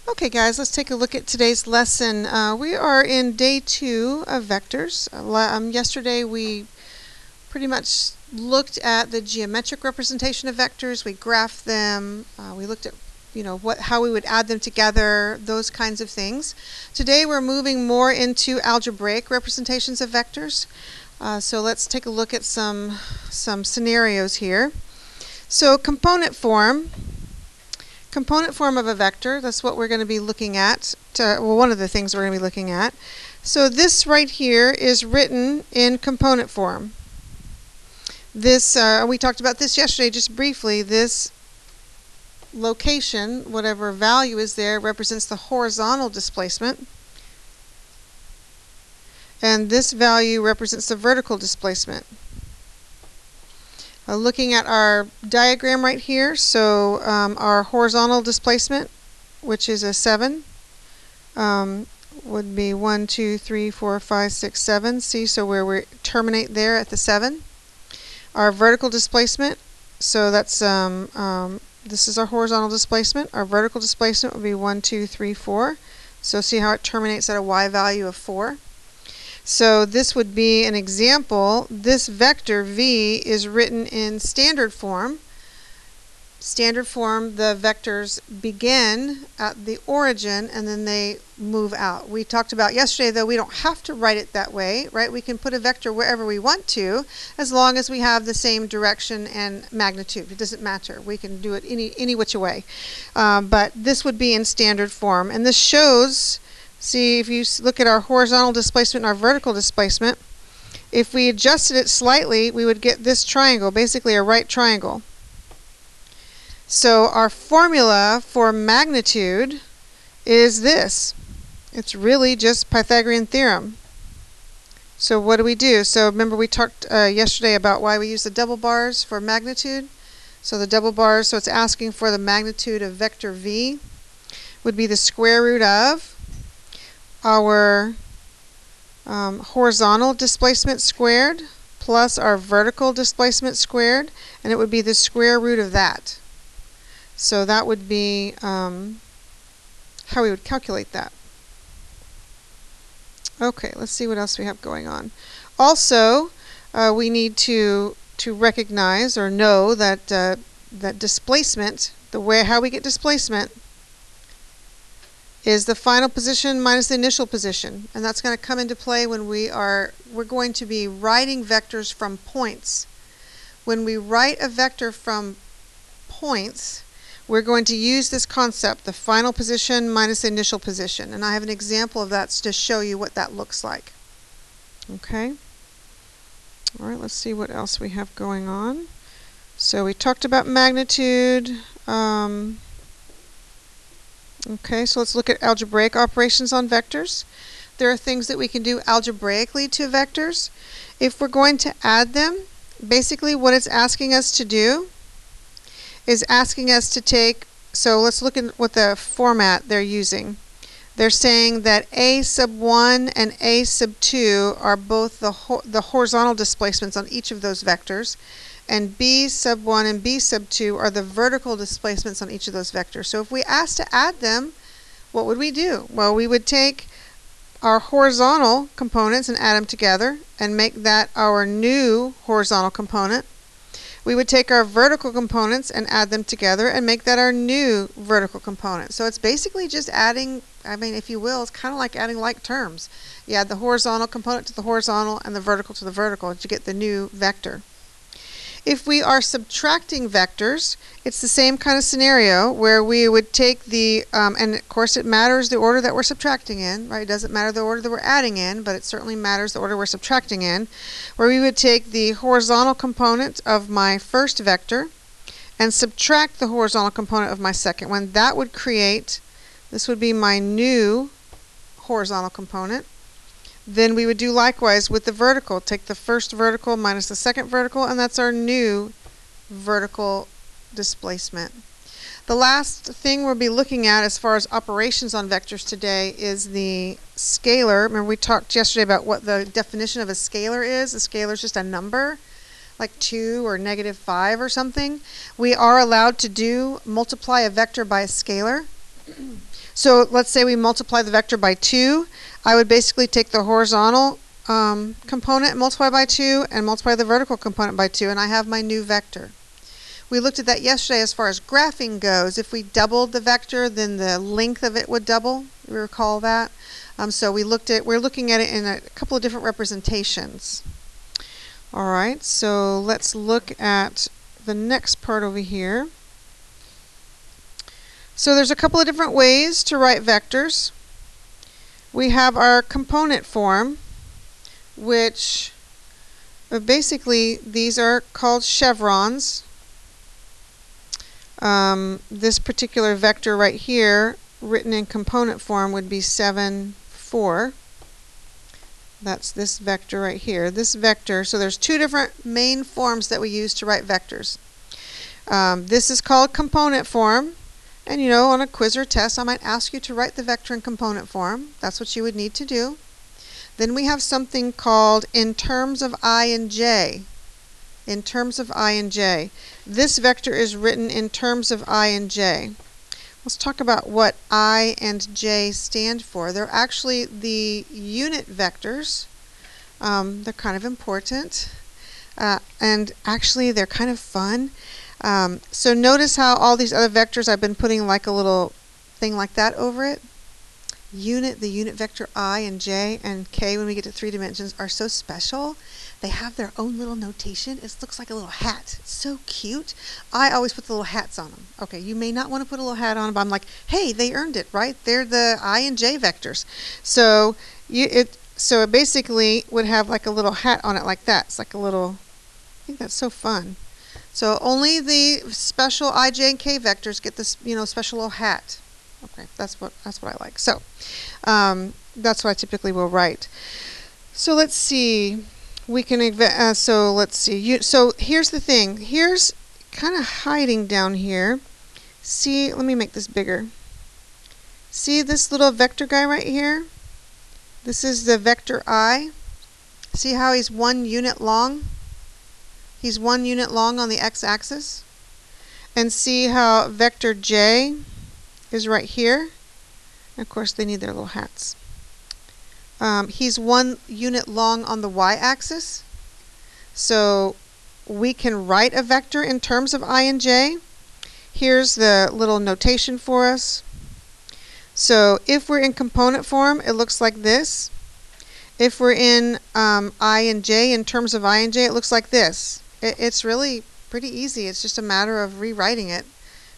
Okay guys, let's take a look at today's lesson. We are in day 2 of vectors. Yesterday we pretty much looked at the geometric representation of vectors. We graphed them. We looked at how we would add them together, those kinds of things. Today we're moving more into algebraic representations of vectors. So let's take a look at some scenarios here. So component form of a vector, that's what we're going to be looking at. One of the things we're going to be looking at. So this right here is written in component form. This, we talked about this yesterday just briefly. This location, whatever value is there, represents the horizontal displacement. And this value represents the vertical displacement. Looking at our diagram right here, so our horizontal displacement, which is a 7, would be 1, 2, 3, 4, 5, 6, 7. See, so where we terminate there at the 7. Our vertical displacement, so that's this is our horizontal displacement. Our vertical displacement would be 1, 2, 3, 4. So see how it terminates at a y value of 4. So this would be an example. This vector v is written in standard form. Standard form, the vectors begin at the origin and then they move out. We talked about yesterday, though, we don't have to write it that way, right? We can put a vector wherever we want to, as long as we have the same direction and magnitude. It doesn't matter. We can do it any which way. But this would be in standard form. And this shows, see, if you look at our horizontal displacement and our vertical displacement, if we adjusted it slightly, we would get this triangle, basically a right triangle. So our formula for magnitude is this. It's really just Pythagorean theorem. So what do we do? So remember we talked yesterday about why we use the double bars for magnitude. So the double bars, so it's asking for the magnitude of vector v, would be the square root of our horizontal displacement squared plus our vertical displacement squared, and it would be the square root of that. So that would be how we would calculate that. Okay, let's see what else we have going on. Also, we need to recognize or know that that displacement, how we get displacement, is the final position minus the initial position, and that's going to come into play when we're going to be writing vectors from points. When we write a vector from points, we're going to use this concept, the final position minus the initial position, and I have an example of that to show you what that looks like. Okay. All right, let's see what else we have going on. So we talked about magnitude. Okay, so let's look at algebraic operations on vectors. There are things that we can do algebraically to vectors. If we're going to add them, basically what it's asking us to do is asking us to take, so let's look at what the format they're using. They're saying that a sub 1 and a sub 2 are both the horizontal displacements on each of those vectors, and b sub 1 and b sub 2 are the vertical displacements on each of those vectors. So if we asked to add them, what would we do? Well, we would take our horizontal components and add them together and make that our new horizontal component. We would take our vertical components and add them together and make that our new vertical component. So it's basically just adding, I mean, if you will, it's kind of like adding like terms. You add the horizontal component to the horizontal and the vertical to the vertical to get the new vector. If we are subtracting vectors, it's the same kind of scenario where we would take the, and of course it matters the order that we're subtracting in, right? It doesn't matter the order that we're adding in, but it certainly matters the order we're subtracting in, where we would take the horizontal component of my first vector and subtract the horizontal component of my second one. That would create, this would be my new horizontal component. Then we would do likewise with the vertical. Take the first vertical minus the second vertical, and that's our new vertical displacement. The last thing we'll be looking at as far as operations on vectors today is the scalar. Remember we talked yesterday about what the definition of a scalar is. A scalar is just a number, like 2 or -5 or something. We are allowed to multiply a vector by a scalar. So let's say we multiply the vector by 2. I would basically take the horizontal component and multiply by 2 and multiply the vertical component by 2, and I have my new vector. We looked at that yesterday as far as graphing goes. If we doubled the vector, then the length of it would double. You recall that? So we're looking at it in a couple of different representations. All right, so let's look at the next part over here. So there's a couple of different ways to write vectors. We have our component form, which basically these are called chevrons. This particular vector right here, written in component form, would be 7, 4. That's this vector right here. This vector, so there's two different main forms that we use to write vectors. This is called component form. And you know, on a quiz or test, I might ask you to write the vector in component form. That's what you would need to do. Then we have something called in terms of I and j. In terms of I and j. This vector is written in terms of I and j. Let's talk about what I and j stand for. They're actually the unit vectors. They're kind of important. And actually, they're kind of fun. So notice how all these other vectors I've been putting like a little thing like that over it. The unit vector I and j and k when we get to 3 dimensions are so special. They have their own little notation. It looks like a little hat. It's so cute. I always put the little hats on them. Okay, you may not want to put a little hat on them, but I'm like, hey, they earned it, right? They're the I and j vectors. So it basically would have like a little hat on it like that. It's like a little, I think that's so fun. So only the special I, j, and k vectors get this, special little hat. Okay, that's what I like. So that's what I typically will write. So let's see. We can so let's see. So here's the thing. Here's kind of hiding down here. See, let me make this bigger. See this little vector guy right here? This is the vector I. See how he's 1 unit long? He's 1 unit long on the x-axis. And see how vector j is right here? And of course, they need their little hats. He's 1 unit long on the y-axis. So we can write a vector in terms of I and j. Here's the little notation for us. So if we're in component form, it looks like this. If we're in I and j, in terms of I and j, it looks like this. It's really pretty easy. It's just a matter of rewriting it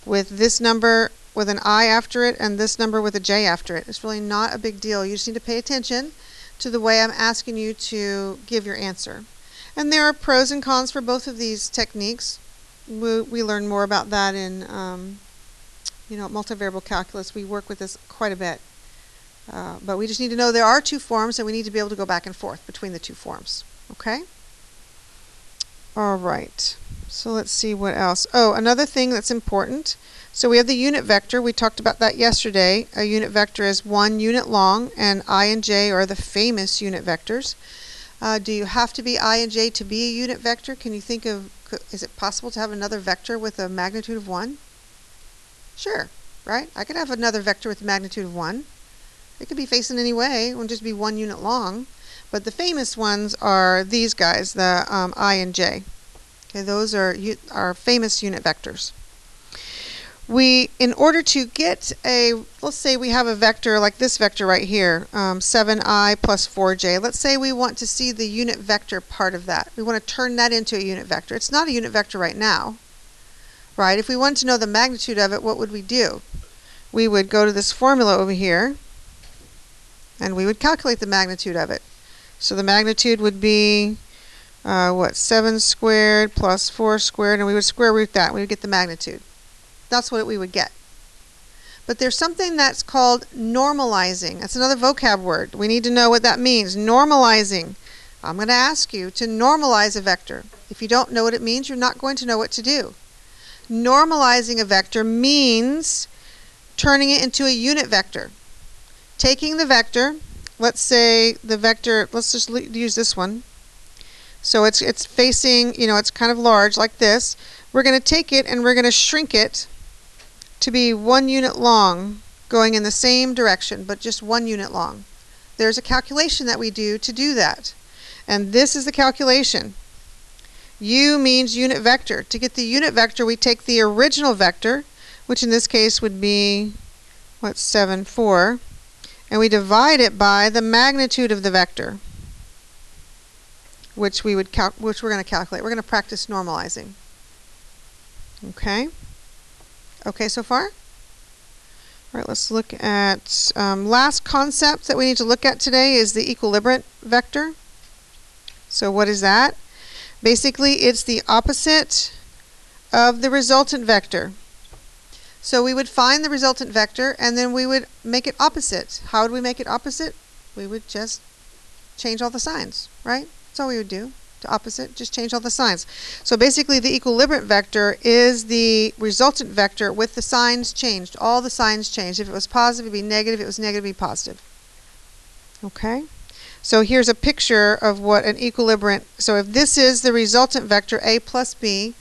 with this number with an I after it and this number with a j after it. It's really not a big deal. You just need to pay attention to the way I'm asking you to give your answer. And there are pros and cons for both of these techniques. We learn more about that in multivariable calculus. We work with this quite a bit. But we just need to know there are 2 forms, and we need to be able to go back and forth between the 2 forms. Okay? All right. So let's see what else. Oh, another thing that's important. So we have the unit vector. We talked about that yesterday. A unit vector is 1 unit long, and I and j are the famous unit vectors. Do you have to be I and j to be a unit vector? Can you think of, is it possible to have another vector with a magnitude of 1? Sure, right? I could have another vector with a magnitude of 1. It could be facing any way. It would just be 1 unit long. But the famous ones are these guys, the I and j. Okay, those are our famous unit vectors. In order to get let's say we have a vector like this vector right here, 7i plus 4j. Let's say we want to see the unit vector part of that. We want to turn that into a unit vector. It's not a unit vector right now, right? If we wanted to know the magnitude of it, what would we do? We would go to this formula over here, and we would calculate the magnitude of it. So the magnitude would be, 7 squared plus 4 squared, and we would square root that. We would get the magnitude. That's what we would get. But there's something that's called normalizing. That's another vocab word. We need to know what that means. Normalizing. I'm going to ask you to normalize a vector. If you don't know what it means, you're not going to know what to do. Normalizing a vector means turning it into a unit vector. Taking the vector, let's say the vector, let's just use this one. So it's facing, it's kind of large like this. We're going to take it and we're going to shrink it to be 1 unit long. going in the same direction, but just 1 unit long. There's a calculation that we do to do that. And this is the calculation. U means unit vector. To get the unit vector, we take the original vector, which in this case would be, 7, 4, and we divide it by the magnitude of the vector, which we're going to calculate. We're going to practice normalizing. Okay? Okay so far? All right, let's look at last concept that we need to look at today is the equilibrant vector. So what is that? Basically, it's the opposite of the resultant vector. So we would find the resultant vector and then we would make it opposite. How would we make it opposite? We would just change all the signs, right? That's all we would do. To opposite, just change all the signs. So basically the equilibrant vector is the resultant vector with the signs changed. All the signs changed. If it was positive, it'd be negative. If it was negative, it'd be positive. Okay? So here's a picture of what an equilibrant, so if this is the resultant vector a plus b,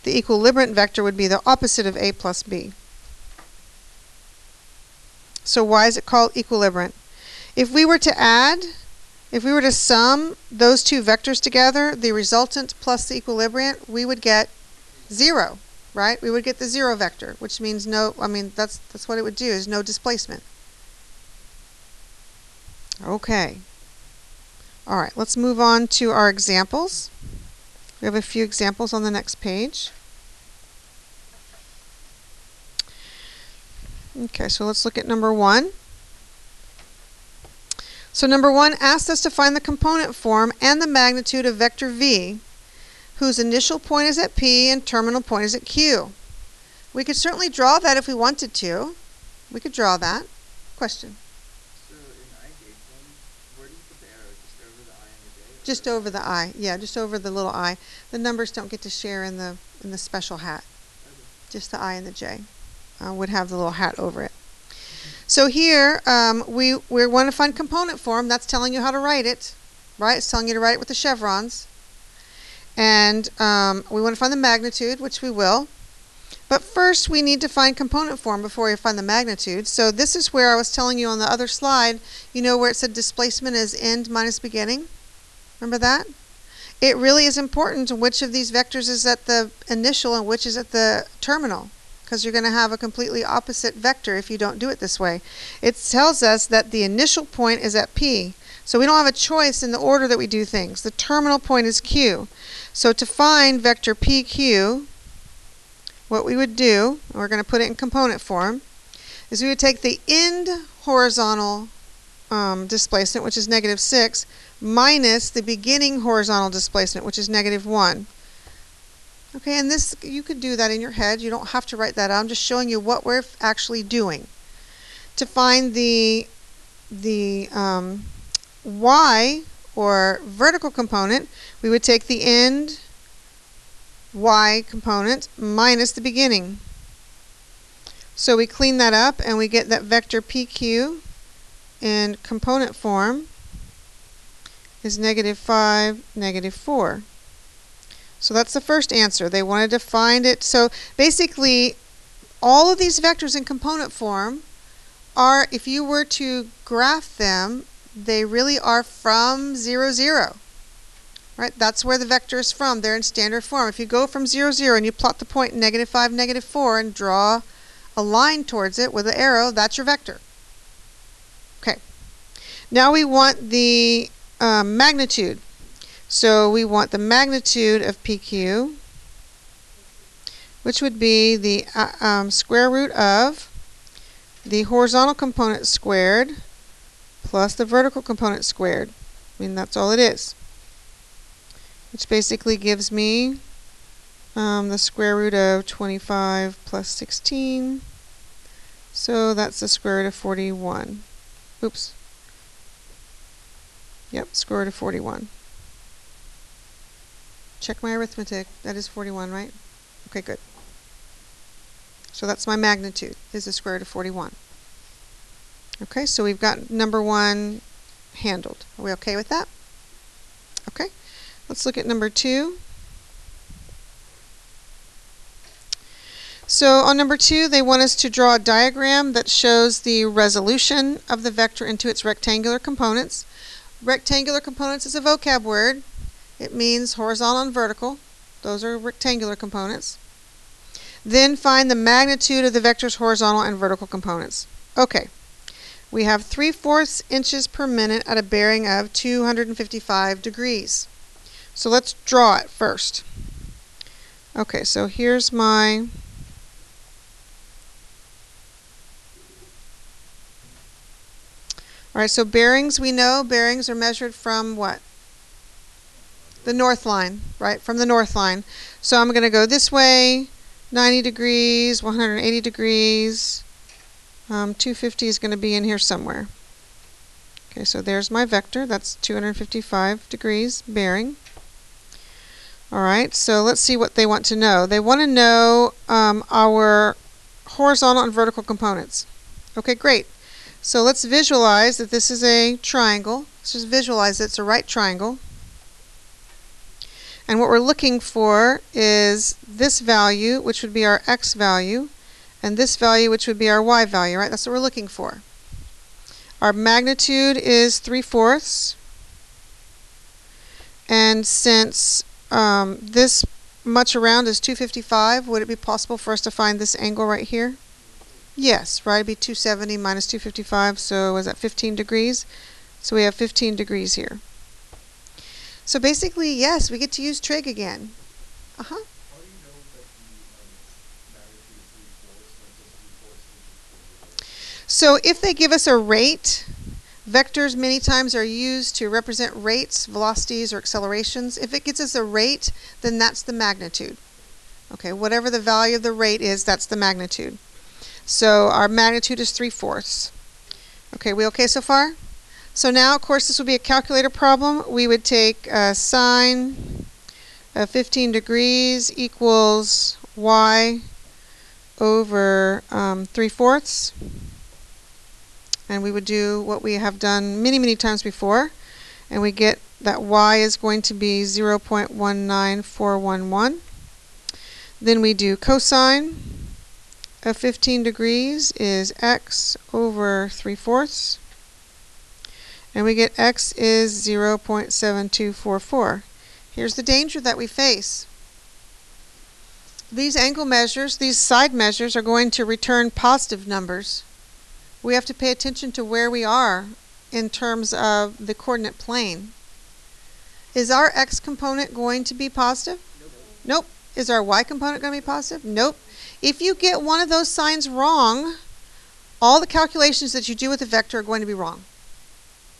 the equilibrant vector would be the opposite of a plus b. So why is it called equilibrant? If we were to sum those two vectors together, the resultant plus the equilibrant, we would get 0, right? We would get the 0 vector, which means that's what it would do, is no displacement. Okay. All right, let's move on to our examples. We have a few examples on the next page. Okay, so let's look at number 1. So number 1 asks us to find the component form and the magnitude of vector v, whose initial point is at P and terminal point is at Q. We could certainly draw that if we wanted to. We could draw that. Question? So in I-1, where do you put the arrow? Just over the I and the J? Just over the I. Yeah, just over the little I. The numbers don't get to share in the special hat. Okay. Just the I and the J would have the little hat over it. So here we want to find component form. That's telling you how to write it, right? It's telling you to write it with the chevrons. And we want to find the magnitude, which we will. But first we need to find component form before we find the magnitude. So this is where I was telling you on the other slide, you know where it said displacement is end minus beginning? Remember that? It really is important which of these vectors is at the initial and which is at the terminal, because you're going to have a completely opposite vector if you don't do it this way. It tells us that the initial point is at P. So we don't have a choice in the order that we do things. The terminal point is Q. So to find vector PQ, what we would do, and we're going to put it in component form, is we would take the end horizontal displacement, which is -6, minus the beginning horizontal displacement, which is -1. Okay, and this, you could do that in your head. You don't have to write that out. I'm just showing you what we're actually doing. To find the y, or vertical component, we would take the end y component minus the beginning. So we clean that up and we get that vector PQ in component form is -5, -4. So that's the first answer. They wanted to find it. So basically, all of these vectors in component form are, if you were to graph them, they really are from 0, 0. Right? That's where the vector is from. They're in standard form. If you go from 0, 0 and you plot the point -5, -4 and draw a line towards it with an arrow, that's your vector. Okay. Now we want the magnitude. So we want the magnitude of PQ, which would be the square root of the horizontal component squared plus the vertical component squared. I mean, that's all it is. Which basically gives me the square root of 25 plus 16. So that's the square root of 41. Oops. Yep, square root of 41. Check my arithmetic. That is 41, right? Okay, good. So that's my magnitude, is the square root of 41. Okay, so we've got number 1 handled. Are we okay with that? Okay. Let's look at number 2. So on number 2, they want us to draw a diagram that shows the resolution of the vector into its rectangular components. Rectangular components is a vocab word. It means horizontal and vertical. Those are rectangular components. Then find the magnitude of the vector's horizontal and vertical components. Okay, we have 3/4 inches per minute at a bearing of 255 degrees. So let's draw it first. Okay, so here's my Alright, so bearings, we know bearings are measured from what? The north line, right? From the north line. So I'm going to go this way, 90 degrees, 180 degrees. 250 is going to be in here somewhere. Okay, so there's my vector. That's 255 degrees bearing. Alright, so let's see what they want to know. They want to know our horizontal and vertical components. Okay, great. So let's visualize that this is a triangle. Let's just visualize it's a right triangle. And what we're looking for is this value, which would be our x value, and this value, which would be our y value, right? That's what we're looking for. Our magnitude is 3/4. And since this much around is 255, would it be possible for us to find this angle right here? Yes, right? It'd be 270 minus 255, so is that 15 degrees? So we have 15 degrees here. So basically, yes, we get to use trig again. Uh-huh. How do you know that the magnitude is 3/4 not just 3/4 inches? So if they give us a rate, vectors many times are used to represent rates, velocities, or accelerations. If it gives us a rate, then that's the magnitude. Okay, whatever the value of the rate is, that's the magnitude. So our magnitude is 3/4. Okay, we okay so far? So now, of course, this would be a calculator problem. We would take sine of 15 degrees equals y over 3/4. And we would do what we have done many, many times before. And we get that y is going to be 0.19411. Then we do cosine of 15 degrees is x over 3/4. And we get x is 0.7244. Here's the danger that we face. These angle measures, these side measures, are going to return positive numbers. We have to pay attention to where we are in terms of the coordinate plane. Is our x component going to be positive? Nope. Is our y component going to be positive? Nope. If you get one of those signs wrong, all the calculations that you do with the vector are going to be wrong.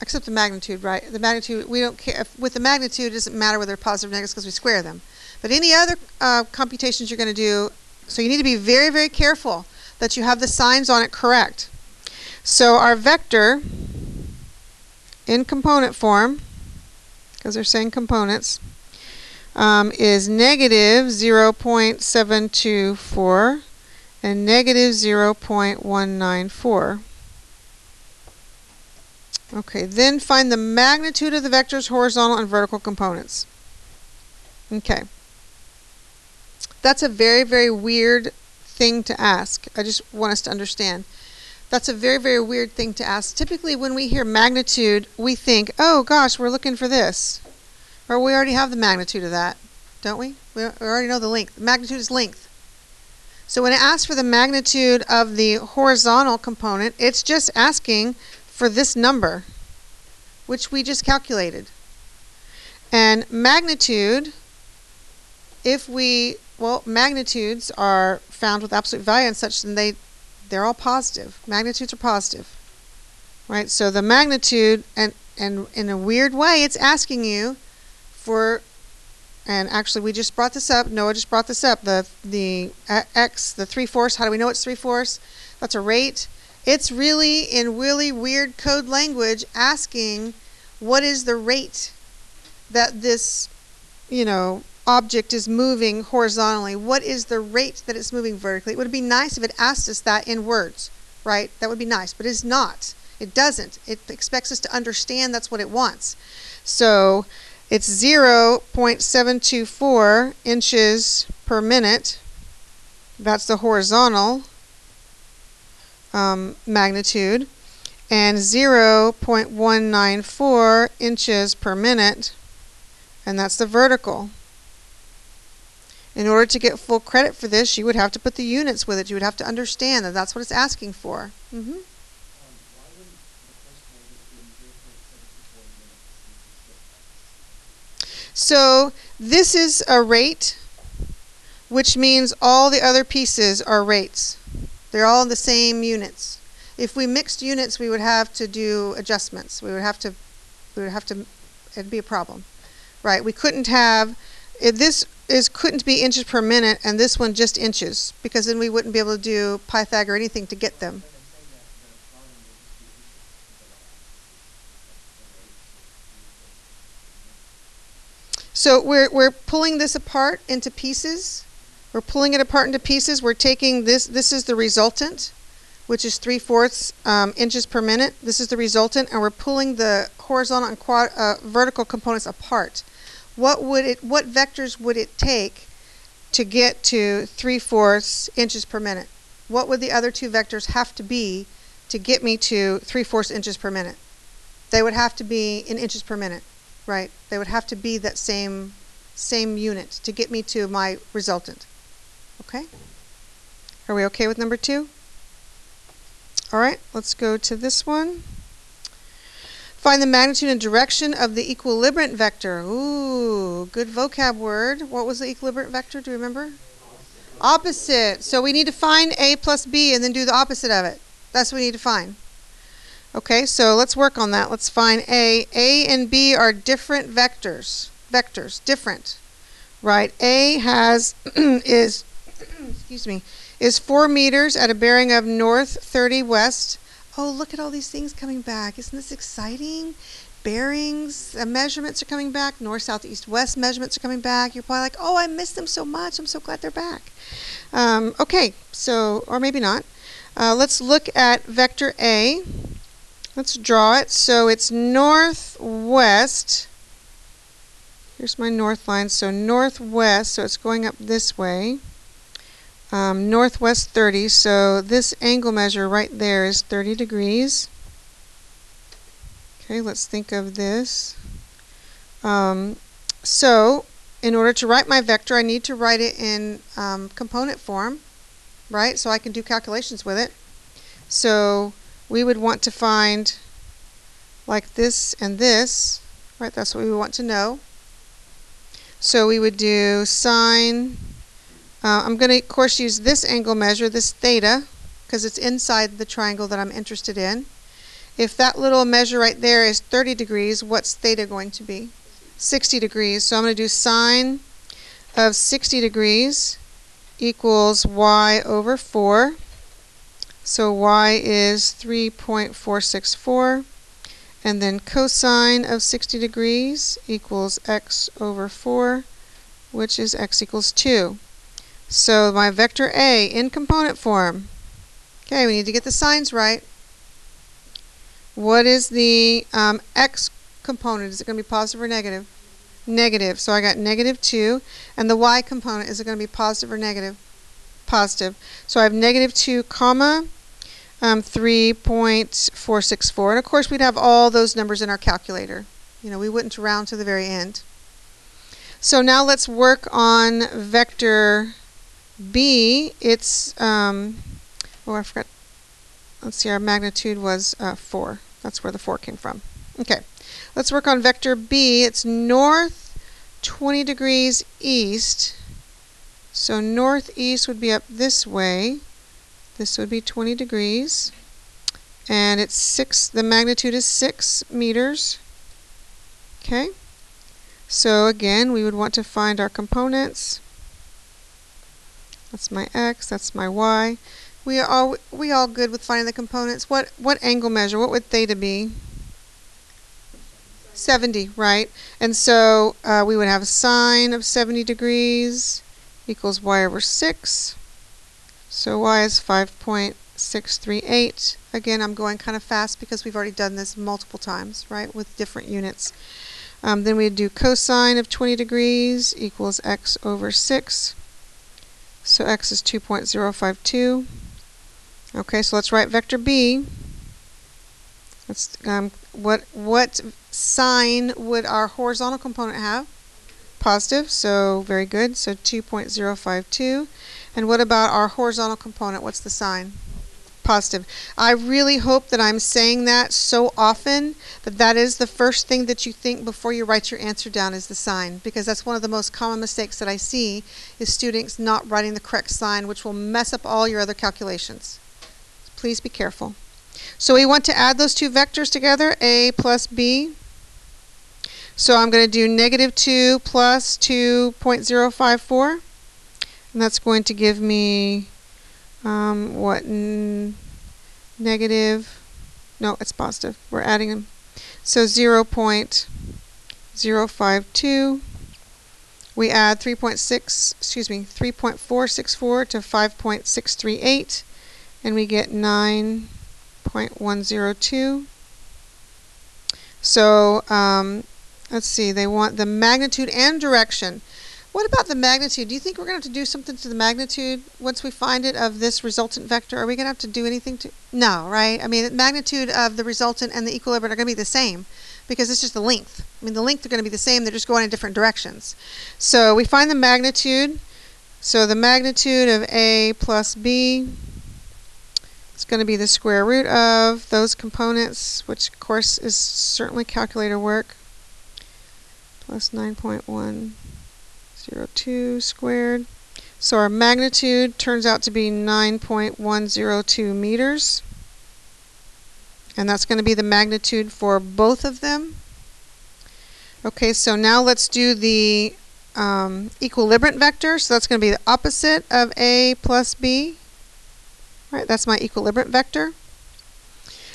Except the magnitude, right? The magnitude, we don't care. With the magnitude, it doesn't matter whether they're positive or negative because we square them. But any other computations you're going to do, so you need to be very, very careful that you have the signs on it correct. So our vector in component form, because they're saying components, is negative 0.724 and negative 0.194. Okay, then find the magnitude of the vector's horizontal and vertical components. Okay. That's a very, very weird thing to ask. I just want us to understand. That's a very, very weird thing to ask. Typically, when we hear magnitude, we think, oh gosh, we're looking for this. Or we already have the magnitude of that, don't we? We already know the length. Magnitude is length. So when it asks for the magnitude of the horizontal component, it's just asking for this number, which we just calculated. And magnitude, magnitudes are found with absolute value and such, and they're all positive. Magnitudes are positive, right? So the magnitude, and in a weird way, it's asking you for, and actually we just brought this up, Noah just brought this up, the x, the 3/4, how do we know it's 3/4? That's a rate. It's really, in really weird code language, asking what is the rate that this, object is moving horizontally. What is the rate that it's moving vertically? It would be nice if it asked us that in words, right? That would be nice, but it's not. It doesn't. It expects us to understand that's what it wants. So it's 0.724 inches per minute That's the horizontal magnitude. And 0.194 inches per minute, and that's the vertical. In order to get full credit for this, you would have to put the units with it. You would have to understand that that's what it's asking for. So this is a rate, which means all the other pieces are rates. They're all the same units. If we mixed units, we would have to do adjustments. It'd be a problem. Right, we couldn't have, couldn't be inches per minute and this one just inches, because then we wouldn't be able to do Pythag or anything to get them. So we're pulling this apart into pieces. We're pulling it apart into pieces. We're taking this is the resultant, which is 3/4 inches per minute. This is the resultant, and we're pulling the horizontal and vertical components apart. What vectors would it take to get to 3/4 inches per minute? What would the other two vectors have to be to get me to 3/4 inches per minute? They would have to be in inches per minute, right? They would have to be that same unit to get me to my resultant. Okay? Are we okay with number 2? All right, let's go to this one. Find the magnitude and direction of the equilibrant vector. Ooh, good vocab word. What was the equilibrant vector? Do you remember? Opposite. So we need to find A plus B and then do the opposite of it. That's what we need to find. Okay, so let's work on that. Let's find A. A and B are different vectors. Different. Right? A is 4 meters at a bearing of north 30 west. Oh, look at all these things coming back. Isn't this exciting? Bearings, measurements are coming back. North, south, east, west measurements are coming back. You're probably like, oh, I missed them so much. I'm so glad they're back. Okay, so, or maybe not. Let's look at vector A. Let's draw it. So it's northwest. Here's my north line. So northwest, so it's going up this way. Northwest 30, so this angle measure right there is 30 degrees. Okay, let's think of this. So, in order to write my vector, I need to write it in component form, right? So I can do calculations with it. So, we would want to find like this and this, right? That's what we want to know. So we would do sine. I'm going to, of course, use this angle measure, this theta, because it's inside the triangle that I'm interested in. If that little measure right there is 30 degrees, what's theta going to be? 60 degrees. So I'm going to do sine of 60 degrees equals y over 4. So y is 3.464. And then cosine of 60 degrees equals x over 4, which is x equals 2. So my vector A in component form. Okay, we need to get the signs right. What is the x component? Is it going to be positive or negative? Negative. So I got -2. And the y component, is it going to be positive or negative? Positive. So I have -2 comma 3.464. And of course we'd have all those numbers in our calculator. You know, we wouldn't round to the very end. So now let's work on vector B. It's, oh, I forgot. Let's see, our magnitude was 4. That's where the 4 came from. Okay, let's work on vector B. It's north 20 degrees east. So northeast would be up this way. This would be 20 degrees. And it's 6, the magnitude is 6 meters. Okay, so again, we would want to find our components. That's my x, that's my y. We all good with finding the components. What angle measure? What would theta be? 70, right? And so we would have a sine of 70 degrees equals y over 6. So y is 5.638. Again, I'm going kind of fast because we've already done this multiple times, right, with different units. Then we'd do cosine of 20 degrees equals x over 6. So x is 2.052. Okay, so let's write vector b. Let's, what sign would our horizontal component have? Positive, so very good. So 2.052. And what about our horizontal component? What's the sign? Positive. I really hope that I'm saying that so often that that is the first thing that you think before you write your answer down is the sign, because that's one of the most common mistakes that I see is students not writing the correct sign, which will mess up all your other calculations. Please be careful. So we want to add those two vectors together, a plus b. So I'm going to do negative 2 plus 2.054. And that's going to give me, negative, no, it's positive. We're adding them. So 0.052. We add 3.464 to 5.638. And we get 9.102. So let's see, they want the magnitude and direction. What about the magnitude? Do you think we're going to have to do something to the magnitude once we find it of this resultant vector? Are we going to have to do anything to? No, right? I mean, the magnitude of the resultant and the equilibrant are going to be the same because it's just the length. I mean, the length are going to be the same. They're just going in different directions. So we find the magnitude. So the magnitude of a plus b is going to be the square root of those components, which of course is certainly calculator work, plus 9.102 squared. So our magnitude turns out to be 9.102 meters. And that's going to be the magnitude for both of them. Okay, so now let's do the equilibrant vector. So that's going to be the opposite of a plus b. All right, that's my equilibrant vector.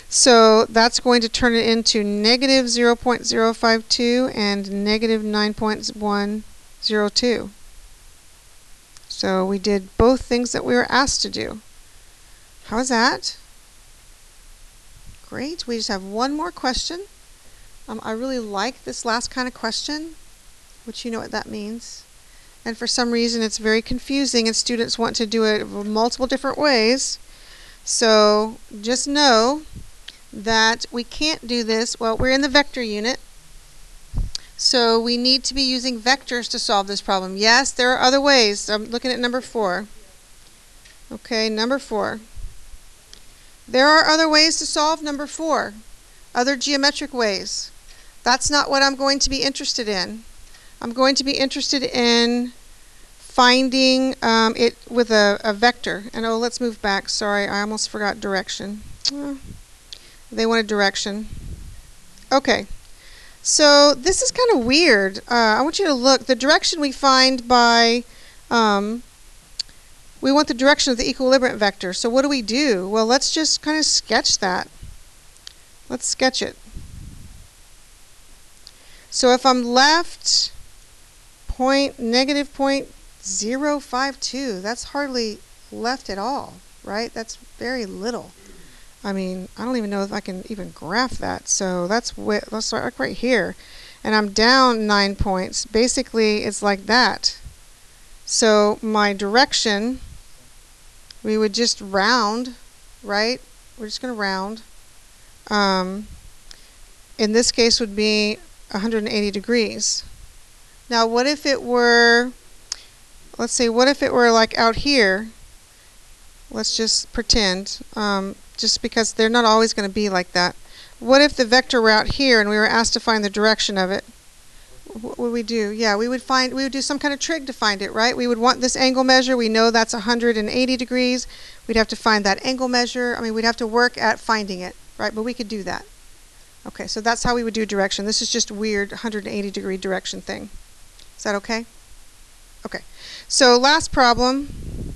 So that's going to turn it into negative 0.052 and negative 9.102. So we did both things that we were asked to do. How's that? Great. We just have one more question. I really like this last kind of question, which you know what that means. And for some reason it's very confusing and students want to do it multiple different ways. So just know that we can't do this. Well, we're in the vector unit. So we need to be using vectors to solve this problem. Yes, there are other ways. I'm looking at number 4. Okay, number 4. There are other ways to solve number 4. Other geometric ways. That's not what I'm going to be interested in. I'm going to be interested in finding it with a vector. And oh, let's move back. Sorry, I almost forgot direction. They wanted direction. Okay. So this is kind of weird. I want you to look. The direction we find by, we want the direction of the equilibrant vector. So what do? Well, let's just kind of sketch that. Let's sketch it. So if I'm left negative 0.052, that's hardly left at all, right? That's very little. I mean, I don't even know if I can even graph that. So let's start right here. And I'm down 9 points. Basically, it's like that. So my direction, we would just round, right? We're just going to round. In this case would be 180 degrees. Now, what if it were, let's say, what if it were like out here? Let's just pretend, just because they're not always going to be like that. What if the vector were out here and we were asked to find the direction of it? What would we do? Yeah, we would do some kind of trig to find it, right? We would want this angle measure. We know that's 180 degrees. We'd have to find that angle measure. I mean, we'd have to work at finding it, right? But we could do that. Okay, so that's how we would do direction. This is just weird 180 degree direction thing. Is that okay? Okay. So last problem.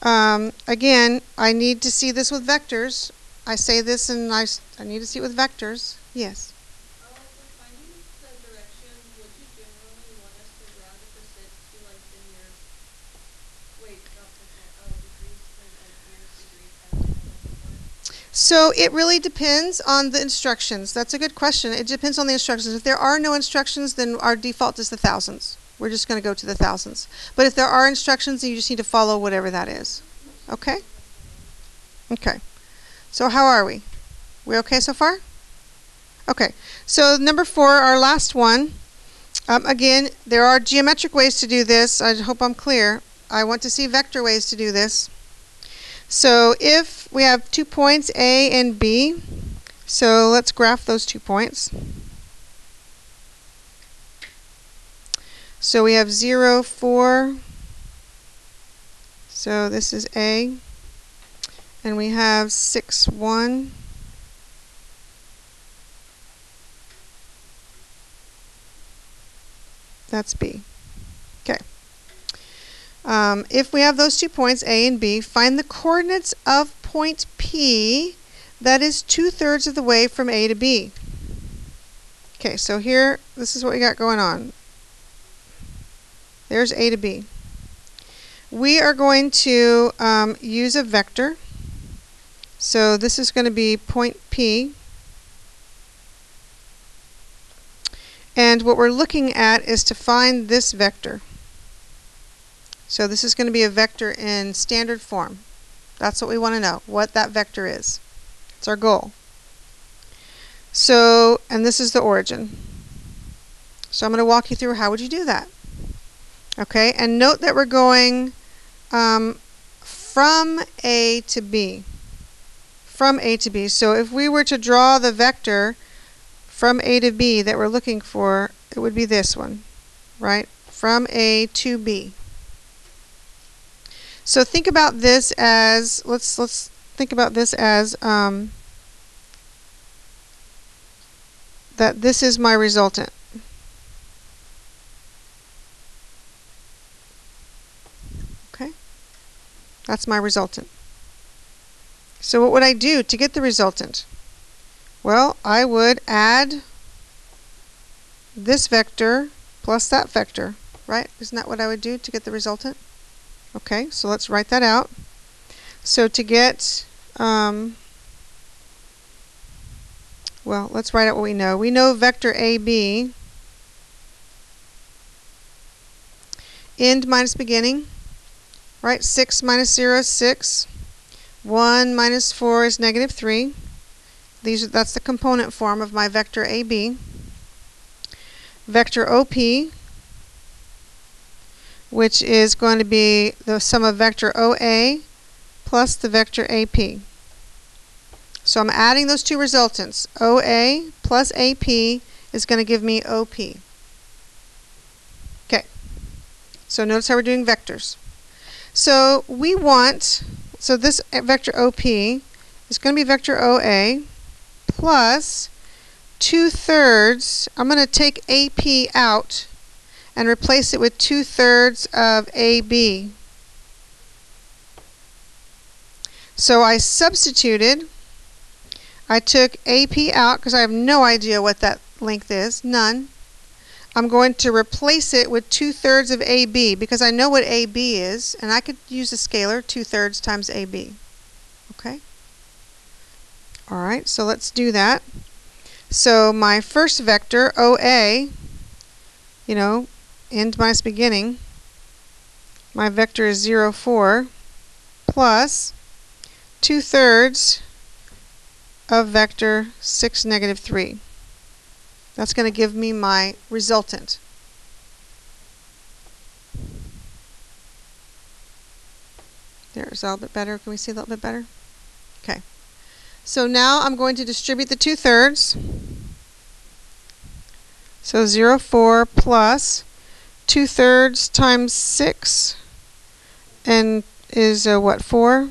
Again, I need to see this with vectors. I say this and I need to see it with vectors. Yes? For finding the direction, would you generally want us to round the percent to like the nearest, wait, not percent, degrees, and nearest degrees as like a number? So it really depends on the instructions. That's a good question. It depends on the instructions. If there are no instructions, then our default is the thousands. We're just going to go to the thousands. But if there are instructions, you just need to follow whatever that is. Okay? Okay. So how are we? We okay so far? Okay. So number 4, our last one. Again, there are geometric ways to do this. I hope I'm clear. I want to see vector ways to do this. So if we have 2 points, A and B, so let's graph those 2 points. So we have 0, 4. So this is A. And we have 6, 1. That's B. Okay. If we have those 2 points, A and B, find the coordinates of point P that is 2/3 of the way from A to B. Okay, so here, this is what we got going on. There's A to B. We are going to use a vector. So this is going to be point P. And what we're looking at is to find this vector. So this is going to be a vector in standard form. That's what we want to know, what that vector is. It's our goal. So, and this is the origin. So I'm going to walk you through how would you do that. Okay, and note that we're going from A to B. From A to B. So if we were to draw the vector from A to B that we're looking for, it would be this one, right? From A to B. So think about this as, let's think about this as that this is my resultant. Okay? That's my resultant. So what would I do to get the resultant? Well, I would add this vector plus that vector, right? Isn't that what I would do to get the resultant? Okay, so let's write that out. So to get, well, let's write out what we know. We know vector AB, end minus beginning, right? 6 minus 0 is 6. 1 minus 4 is -3. That's the component form of my vector AB. Vector OP, which is going to be the sum of vector OA plus the vector AP. So I'm adding those two resultants. OA plus AP is going to give me OP. Okay. So notice how we're doing vectors. So we want, so this vector OP is going to be vector OA plus 2/3. I'm going to take AP out and replace it with 2/3 of AB. So I substituted. I took AP out because I have no idea what that length is. None. I'm going to replace it with 2/3 of AB because I know what AB is, and I could use a scalar, 2/3 times AB. Okay? Alright, so let's do that. So my first vector, OA, you know, end minus beginning, my vector is 0, 4, plus 2/3 of vector 6, -3. That's going to give me my resultant. There's a little bit better. Can we see a little bit better? Okay. So now I'm going to distribute the 2/3. So 0, 4 plus 2/3 times 6 and is what, 4?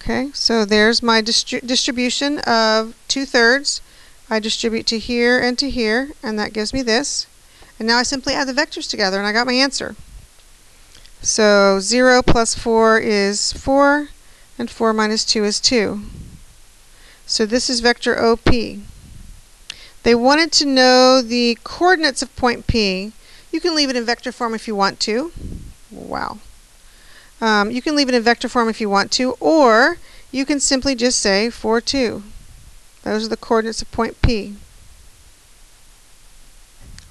Okay, so there's my distribution of 2/3. I distribute to here, and that gives me this. And now I simply add the vectors together, and I got my answer. So 0 plus 4 is 4, and 4 minus 2 is 2. So this is vector OP. They wanted to know the coordinates of point P. You can leave it in vector form if you want to. Wow. You can leave it in vector form if you want to, or you can simply just say 4, 2. Those are the coordinates of point P.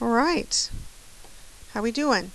All right. How we doing?